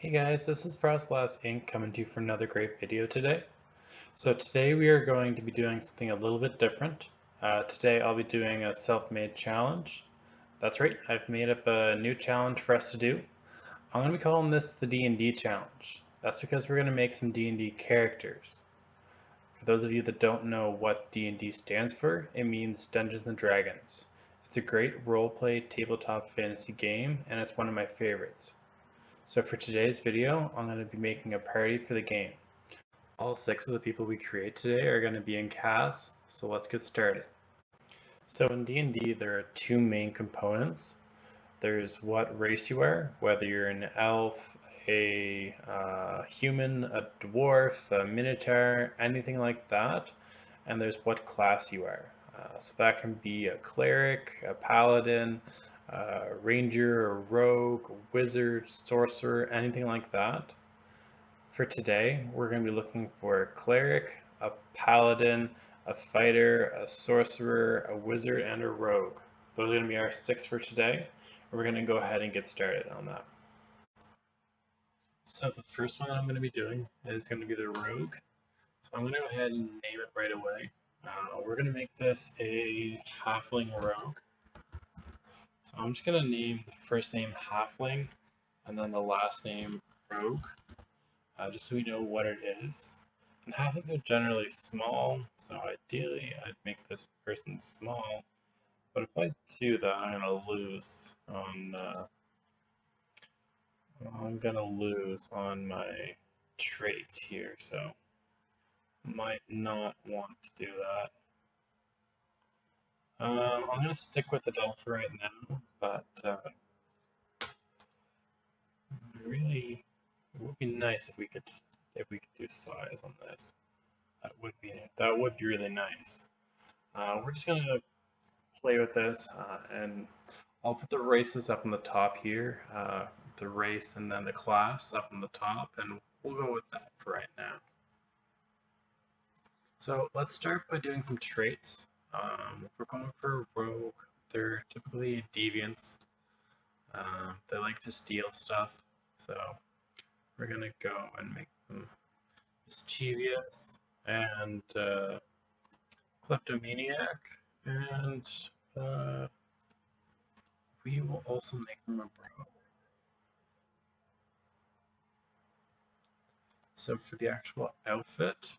Hey guys, this is Frostlass Inc. coming to you for another great video today. So today we are going to be doing something a little bit different. Today I'll be doing a self-made challenge. That's right, I've made up a new challenge for us to do. I'm going to be calling this the D&D challenge. That's because we're going to make some D&D characters. For those of you that don't know what D&D stands for, it means Dungeons and Dragons. It's a great roleplay tabletop fantasy game and it's one of my favorites. So for today's video, I'm going to be making a party for the game. All 6 of the people we create today are going to be in cast, so let's get started. So in D&D, there are 2 main components. There's what race you are, whether you're an elf, a human, a dwarf, a minotaur, anything like that. And there's what class you are. So that can be a cleric, a paladin, a ranger, a rogue, a wizard, sorcerer, anything like that. For today, we're going to be looking for a cleric, a paladin, a fighter, a sorcerer, a wizard, and a rogue. Those are going to be our 6 for today. We're going to go ahead and get started on that. So the first one I'm going to be doing is going to be the rogue. So I'm going to go ahead and name it right away. We're going to make this a halfling rogue. So I'm just going to name the first name halfling and then the last name rogue, just so we know what it is. And halflings are generally small, so ideally I'd make this person small. But if I do that, I'm gonna lose on my traits here, so might not want to do that. I'm gonna stick with adult for right now, but really, it would be nice if we could do size on this. That would be really nice. We're just gonna play with this, and I'll put the races up on the top here, the race and then the class up on the top, and we'll go with that for right now. So let's start by doing some traits. We're going for rogue. They're typically deviants. They like to steal stuff, so we're gonna go and make them mischievous and kleptomaniac, and we will also make them a bro. So for the actual outfit,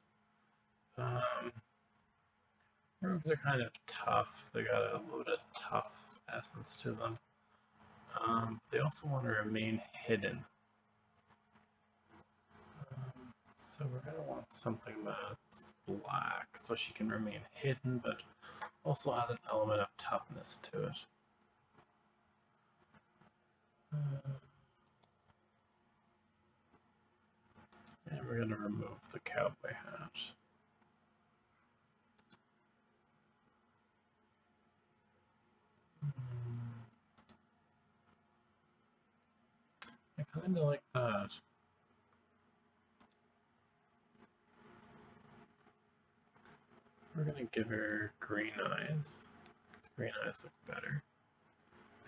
rogues are kind of tough. They got a little bit of tough essence to them. They also want to remain hidden. So we're going to want something that's black so she can remain hidden, but also has an element of toughness to it. And we're going to remove the cowboy hat. I kind of like that. We're going to give her green eyes. Green eyes look better.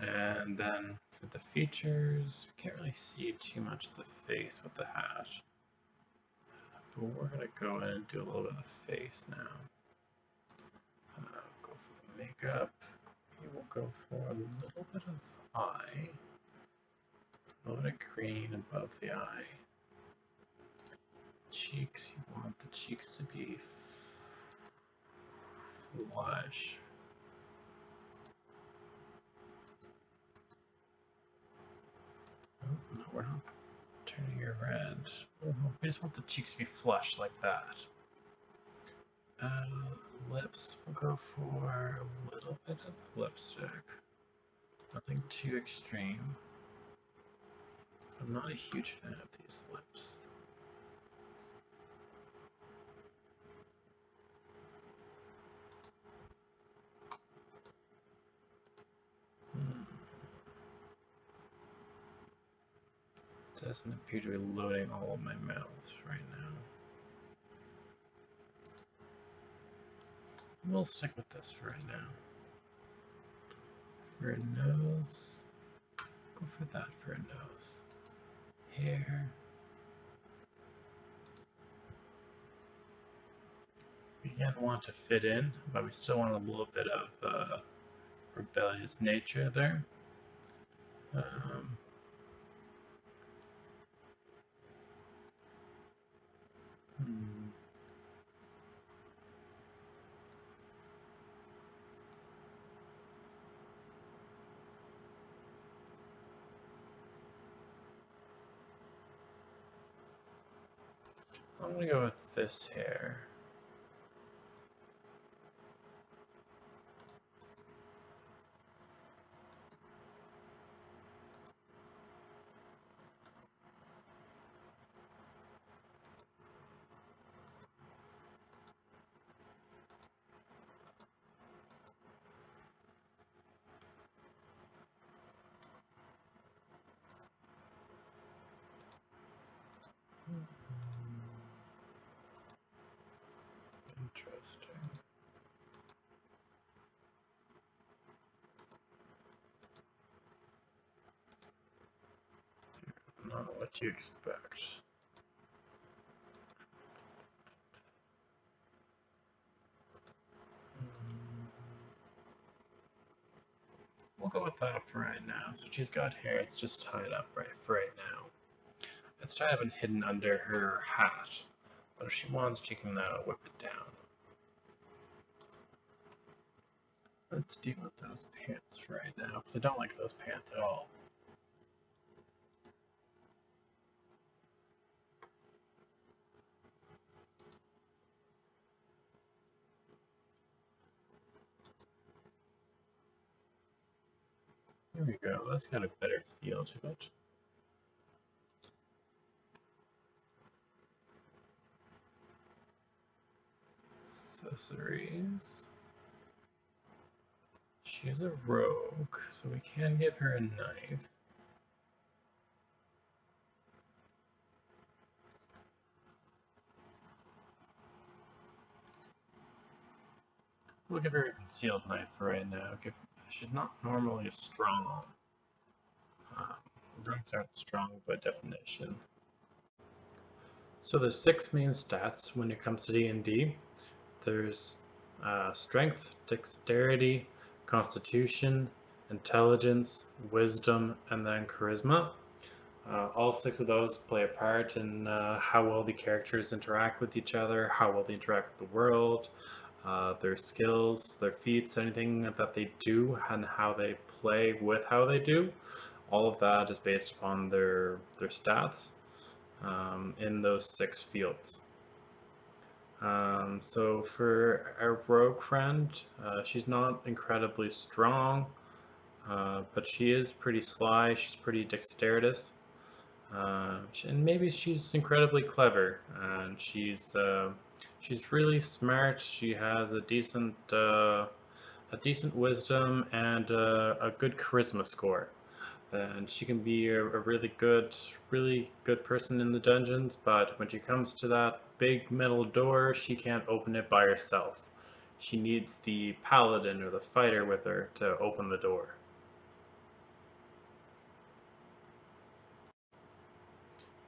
And then for the features, we can't really see too much of the face with the hat. But we're going to go in and do a little bit of the face now. Go for the makeup. We will go for a little bit of eye. A little bit of green above the eye. Cheeks, you want the cheeks to be flush. Oh, no, we're not turning it red. Oh, we just want the cheeks to be flush like that. Lips, we'll go for a little bit of lipstick. Nothing too extreme. I'm not a huge fan of these lips. Doesn't appear to be loading all of my mouths right now. We'll stick with this for right now. For a nose, go for that for a nose. here. We again want to fit in, but we still want a little bit of rebellious nature there. Um, hmm. I'm gonna go with this here. Interesting. Not what you expect. We'll go with that for right now. So she's got hair, it's just tied up for right now. It's tied up and hidden under her hat. But if she wants, she can whip it down. Let's deal with those pants for right now, because I don't like those pants at all. There we go, that's got a better feel to it. Accessories. She's a rogue, so we can give her a knife. We'll give her a concealed knife for right now. She's not normally strong. Rogues aren't strong by definition. So there's 6 main stats when it comes to D&D. There's strength, dexterity, constitution, intelligence, wisdom, and then charisma. All 6 of those play a part in how well the characters interact with each other, how well they interact with the world, their skills, their feats, anything that they do, and how they play with how they do. All of that is based upon their stats in those 6 fields. So for our rogue friend, she's not incredibly strong, but she is pretty sly, she's pretty dexterous, and maybe she's incredibly clever, and she's really smart. She has a decent wisdom and a good charisma score. And she can be a really good person in the dungeons, but when she comes to that big metal door, she can't open it by herself. She needs the paladin or the fighter with her to open the door.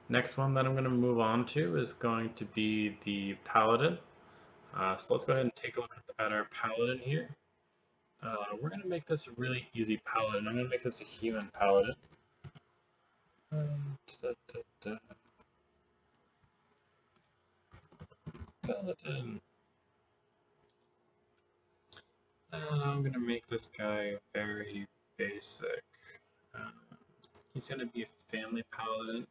Next one that I'm going to move on to is going to be the paladin. So let's go ahead and take a look at our paladin here. We're going to make this a really easy paladin. I'm going to make this a human paladin. Paladin. I'm going to make this guy very basic. He's going to be a family paladin.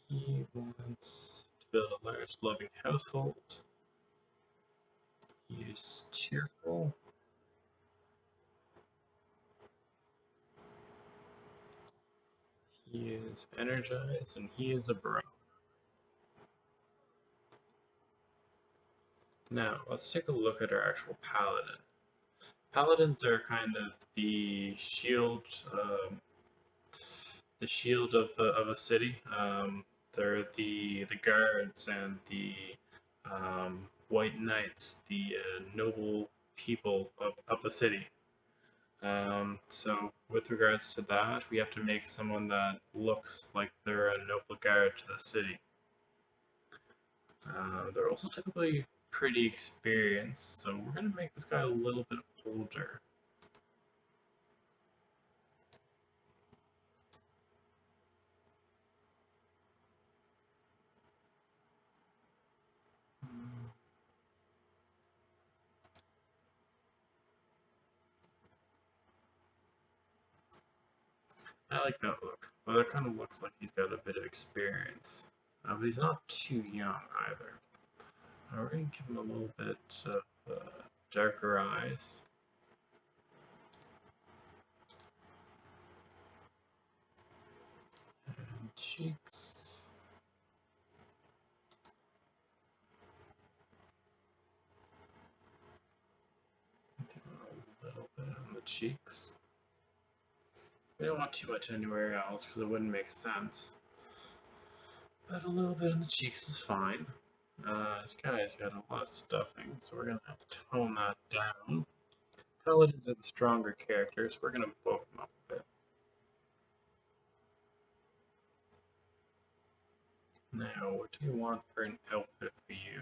He wants to build a large, loving household. He is cheerful. He is energized, and he is a bro. Now, let's take a look at our actual paladin. Paladins are kind of the shield of a city. They're the guards and the white knights, the noble people of the city. So with regards to that, we have to make someone that looks like they're a noble guard to the city. They're also typically pretty experienced, so we're going to make this guy a little bit older. I like that look. Well, that kind of looks like he's got a bit of experience. But he's not too young either. We're going to give him a little bit of darker eyes. And cheeks. Do a little bit on the cheeks. We don't want too much anywhere else because it wouldn't make sense. But a little bit on the cheeks is fine. This guy's got a lot of stuffing, so we're going to have to tone that down. Paladins are the stronger characters, so we're going to bulk them up a bit. Now, what do you want for an outfit for you?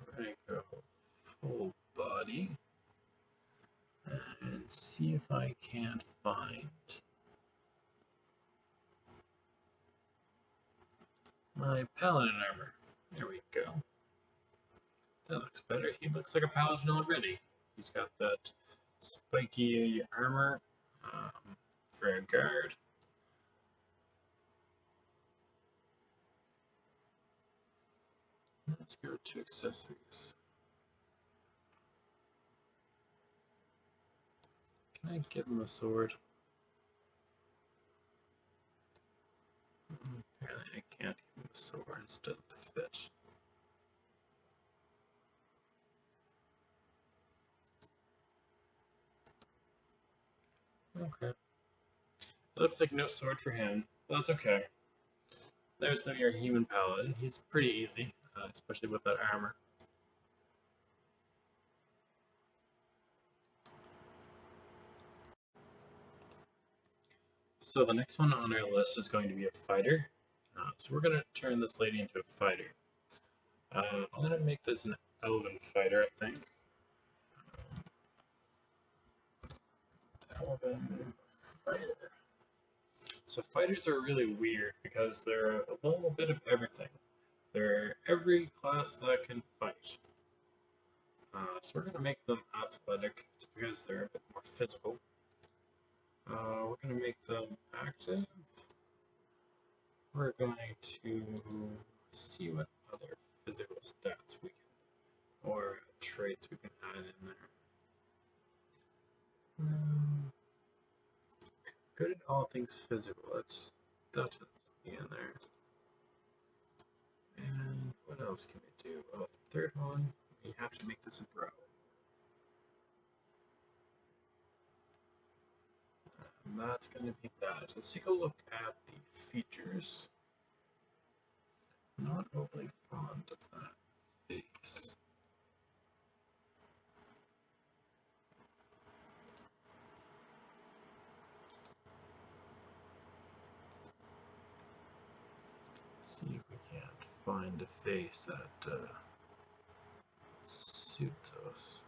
We're going to go full body and see if I can't find my paladin armor. There we go. That looks better. He looks like a paladin already. He's got that spiky armor for a guard. Let's go to accessories. Can I give him a sword? Apparently I can't give him a sword, it doesn't fit. Okay. It looks like no sword for him, but that's okay. There's your human paladin. He's pretty easy, especially with that armor. So the next one on our list is going to be a fighter. So we're going to turn this lady into a fighter. I'm going to make this an elven fighter, I think. Elven fighter. So fighters are really weird because they're a little bit of everything. They're every class that can fight. So we're going to make them athletic just because they're a bit more physical. We're going to make them active. We're going to see what other physical stats we can, or traits we can add in there. Good at all things physical. Let's that be in there. And what else can we do? Oh, the third one, we have to make this a bro. And that's going to be that. Let's take a look at the features. Not overly fond of that face. See if we can't find a face that suits us.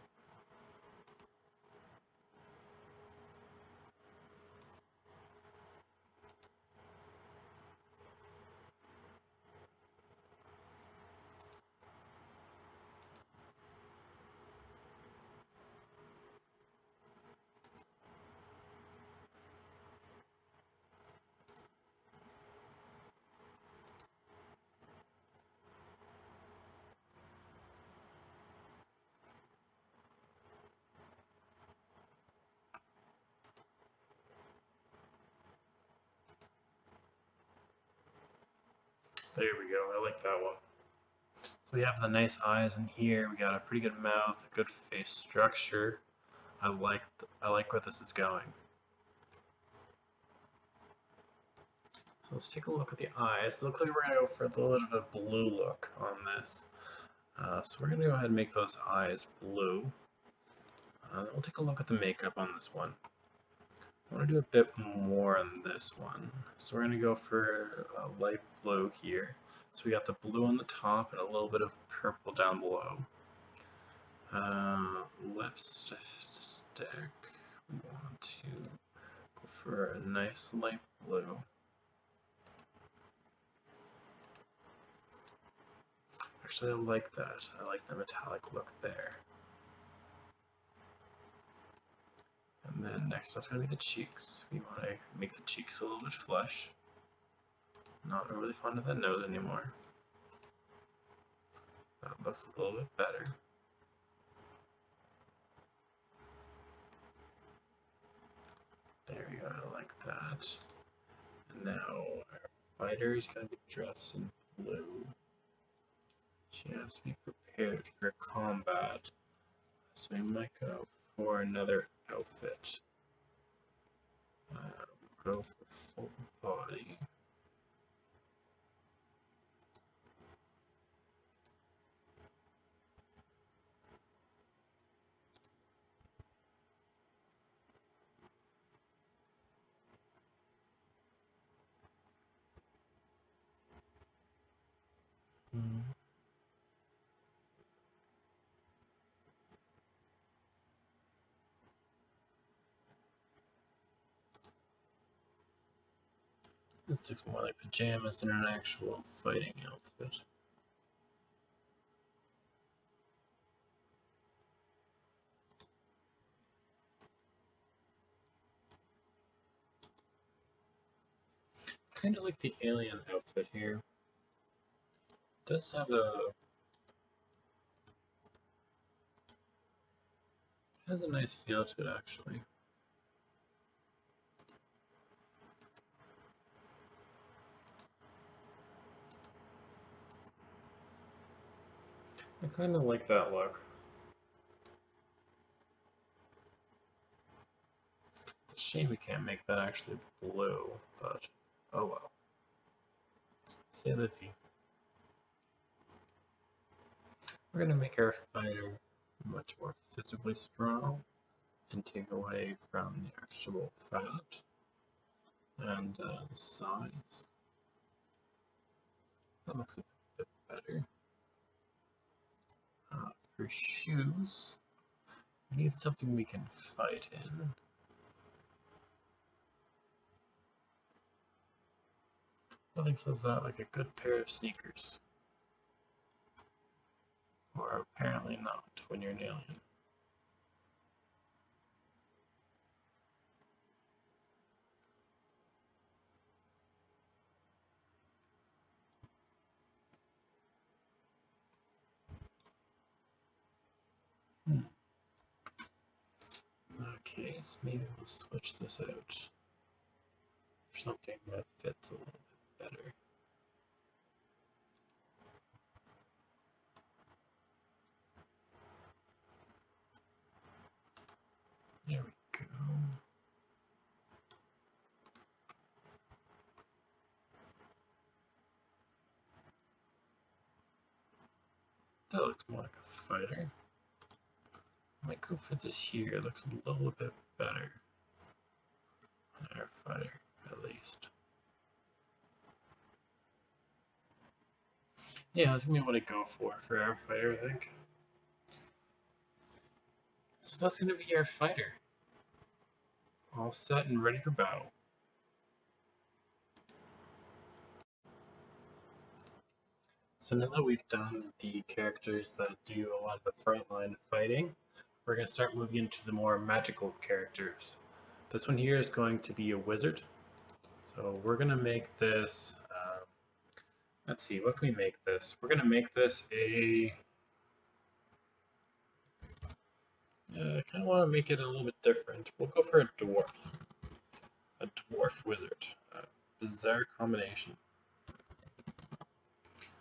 There we go, I like that one. So we have the nice eyes in here, we got a pretty good mouth, good face structure. I like where this is going. So let's take a look at the eyes. It looks like we're going to go for a little bit of a blue look on this. So we're going to go ahead and make those eyes blue. We'll take a look at the makeup on this one. I want to do a bit more on this one. So we're going to go for a light blue here. So we got the blue on the top and a little bit of purple down below. Lipstick. We want to go for a nice light blue. Actually, I like that. I like the metallic look there. And then next up's going to be the cheeks. We want to make the cheeks a little bit flesh. Not really fond of that nose anymore. That looks a little bit better. There we go, I like that. And now our fighter is going to be dressed in blue. She has to be prepared for combat. So we might go for another outfit. Go for full body. This looks more like pajamas than an actual fighting outfit. Kind of like the alien outfit here. It does have has a nice feel to it actually. I kind of like that look. It's a shame we can't make that actually blue, but oh well. C'est la vie. We're going to make our fighter much more physically strong and take away from the actual fat and the size. That looks a bit better. For shoes, we need something we can fight in. Nothing says that like a good pair of sneakers. Or apparently not when you're an alien. Okay, so maybe we'll switch this out for something that fits a little bit better. There we go. That looks more like a fighter. I might go for this here. It looks a little bit better. Our fighter, at least. Yeah, that's gonna be what I go for our fighter, I think. So that's gonna be our fighter. All set and ready for battle. So now that we've done the characters that do a lot of the frontline fighting, we're going to start moving into the more magical characters. This one here is going to be a wizard. So we're going to make this, let's see, what can we make this? We're going to make this a, I kind of want to make it a little bit different. We'll go for a dwarf wizard, a bizarre combination.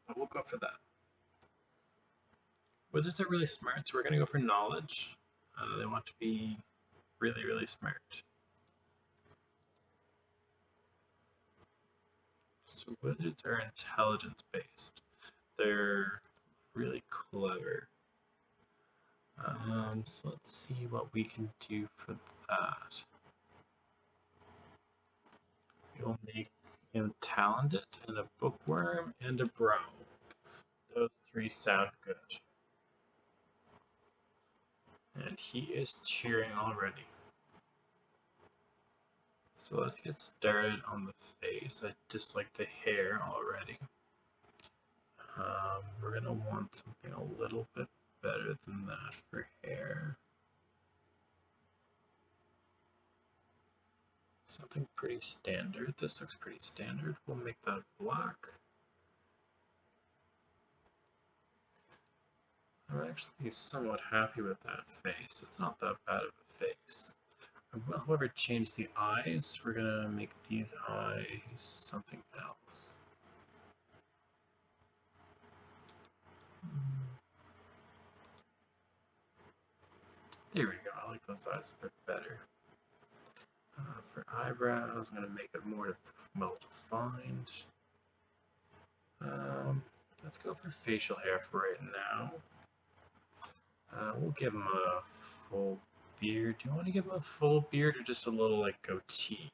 But we'll go for that. Wizards are really smart, so we're going to go for knowledge. They want to be really, really smart. So wizards are intelligence based. They're really clever. So let's see what we can do for that. We'll make him talented and a bookworm and a brow. Those three sound good. And he is cheering already. So let's get started on the face. I dislike the hair already. We're gonna want something a little bit better than that for hair. Something pretty standard. This looks pretty standard. We'll make that black. I'm actually somewhat happy with that face. It's not that bad of a face. I will, however, change the eyes. We're gonna make these eyes something else. There we go. I like those eyes a bit better. For eyebrows, I'm gonna make it more well defined. Let's go for facial hair for right now. We'll give him a full beard. Do you want to give him a full beard or just a little like goatee?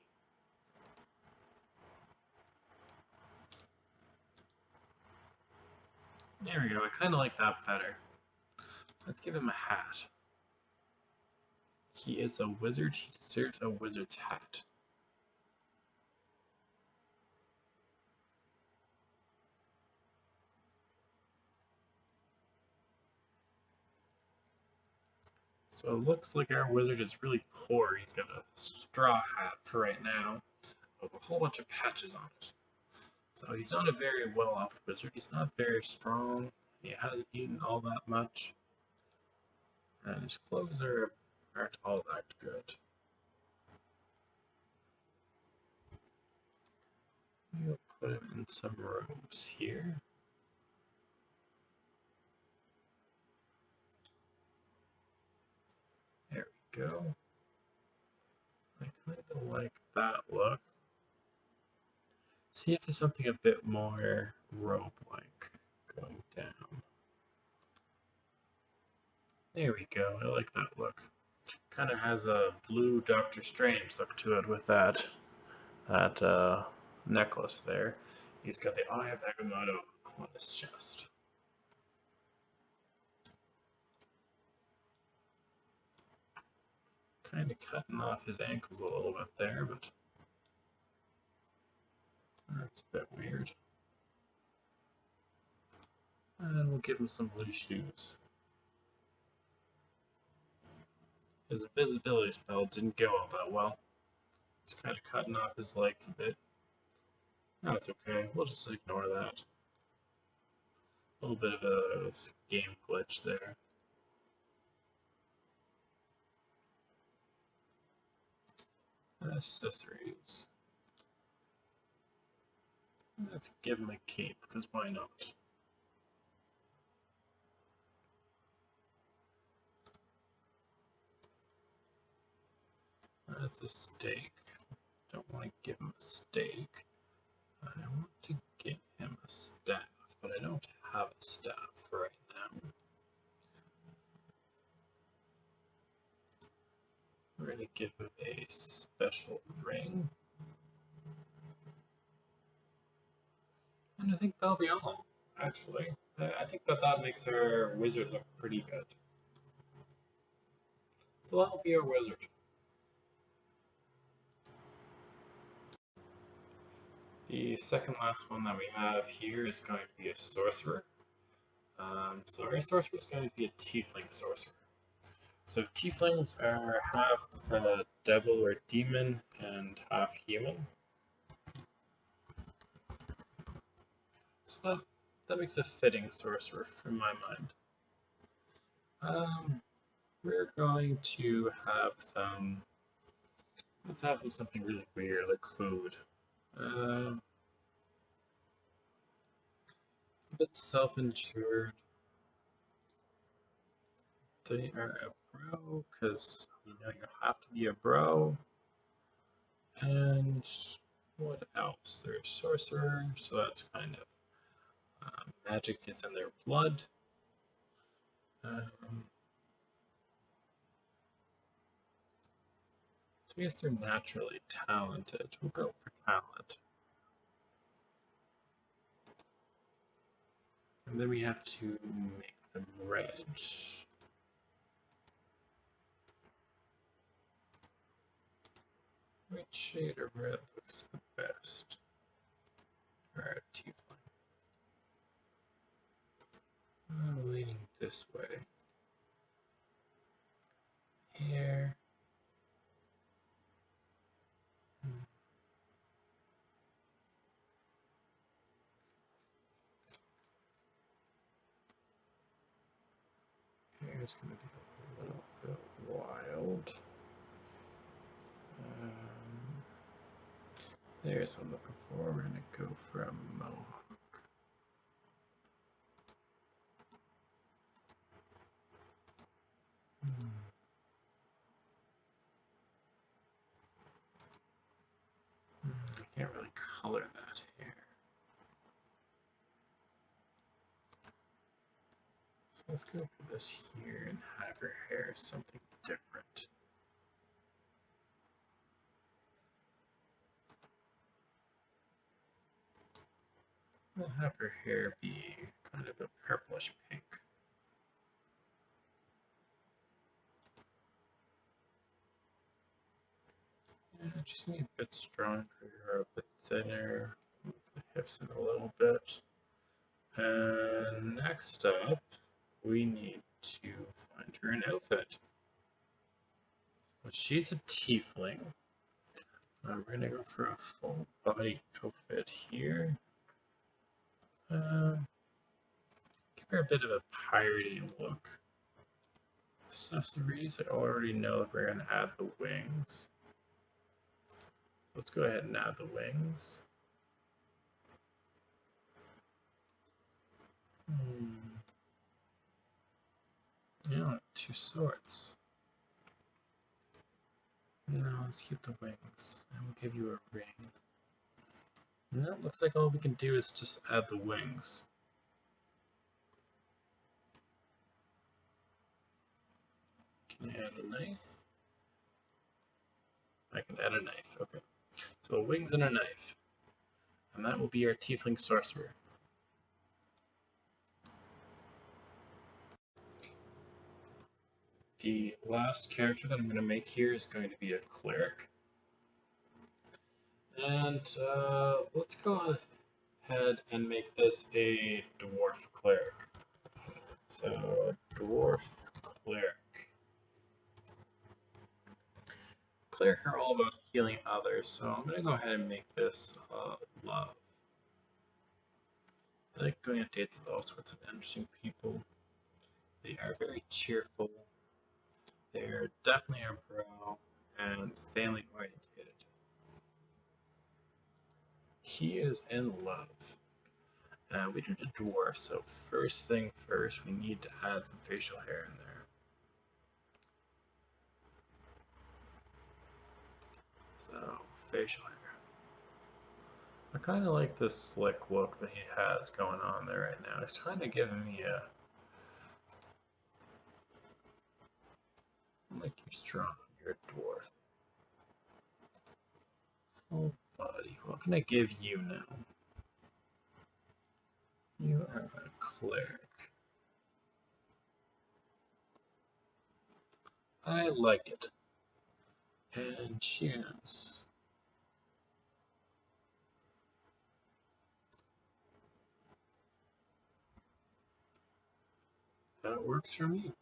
There we go. I kind of like that better. Let's give him a hat. He is a wizard. He deserves a wizard's hat. So it looks like our wizard is really poor. He's got a straw hat for right now with a whole bunch of patches on it. So he's not a very well-off wizard. He's not very strong. He hasn't eaten all that much. And his clothes aren't all that good. We'll put him in some robes here. There we go. I kind of like that look. See if there's something a bit more robe-like going down. There we go. I like that look. Kind of has a blue Doctor Strange look to it with that necklace there. He's got the Eye of Agamotto on his chest. Kind of cutting off his ankles a little bit there, but that's a bit weird. And we'll give him some blue shoes. His invisibility spell didn't go all that well. It's kind of cutting off his legs a bit. No, it's okay. We'll just ignore that. A little bit of a game glitch there. Accessories. Let's give him a cape, because why not? That's a stake. Don't want to give him a stake. I want to give him a staff, but I don't have a staff right now. We're going to give him a special ring. And I think that'll be all, actually. I think that makes our wizard look pretty good. So that'll be our wizard. The second last one that we have here is going to be a sorcerer. So our sorcerer is going to be a tiefling sorcerer. So tieflings are half devil or demon and half human. So that makes a fitting sorcerer in my mind. We're going to have them. Let's have them something really weird, like food. A bit self-insured. They are a bro, because you know you have to be a bro. And what else? They're a sorcerer, so that's kind of magic is in their blood. So I guess they're naturally talented. We'll go for talent. And then we have to make them red. Which shade of red looks the best? Alright, tiefling. I'm leaning this way. Here. Here's going to be a little bit wild. There's what I'm looking for. We're going to go for a mohawk. I can't really color that hair. So let's go for this here and have her hair something different. We'll have her hair be kind of a purplish pink. Yeah, just need a bit stronger, a bit thinner, move the hips in a little bit. And next up, we need to find her an outfit. So she's a tiefling. We're gonna go for a full body outfit here. Give her a bit of a piratey look. Accessories, I already know that we're gonna add the wings. Let's go ahead and add the wings. Yeah, 2 swords. No, let's keep the wings. And we'll give you a ring. No, looks like all we can do is just add the wings. Can I add a knife? I can add a knife, okay. So wings and a knife. And that will be our tiefling sorcerer. The last character that I'm going to make here is going to be a cleric. And let's go ahead and make this a dwarf cleric. So, dwarf cleric. Cleric are all about healing others, so I'm going to go ahead and make this love. I like going on dates with all sorts of interesting people. They are very cheerful. They're definitely a bro and family oriented. He is in love. We do the dwarf, so first thing first, we need to add some facial hair in there. So, facial hair. I kind of like this slick look that he has going on there right now. He's trying to give me a... Like you're strong, you're a dwarf. Oh, buddy, what can I give you now? You are a cleric. I like it. And choose. That works for me.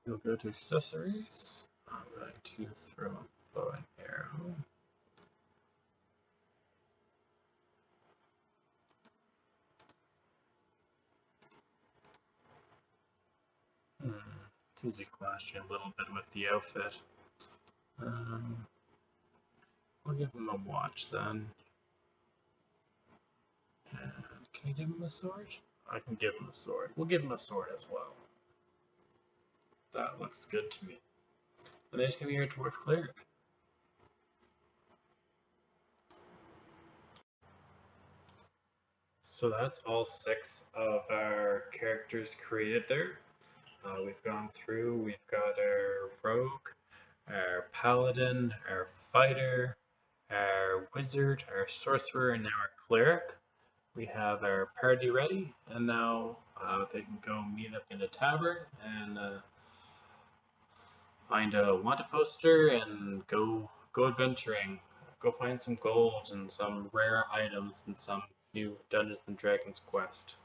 We'll go to accessories. I'm going to throw a bow and arrow. Seems to be clashing a little bit with the outfit. We'll give him a watch then. And can I give him a sword? I can give him a sword. We'll give him a sword as well. That looks good to me. And there's gonna be your dwarf cleric. So that's all 6 of our characters created there. We've gone through, we've got our rogue, our Paladin, our Fighter, our Wizard, our Sorcerer, and now our Cleric. We have our party ready, and now they can go meet up in a tavern and find a wanted poster and go adventuring. Go find some gold and some rare items and some new Dungeons and Dragons quest.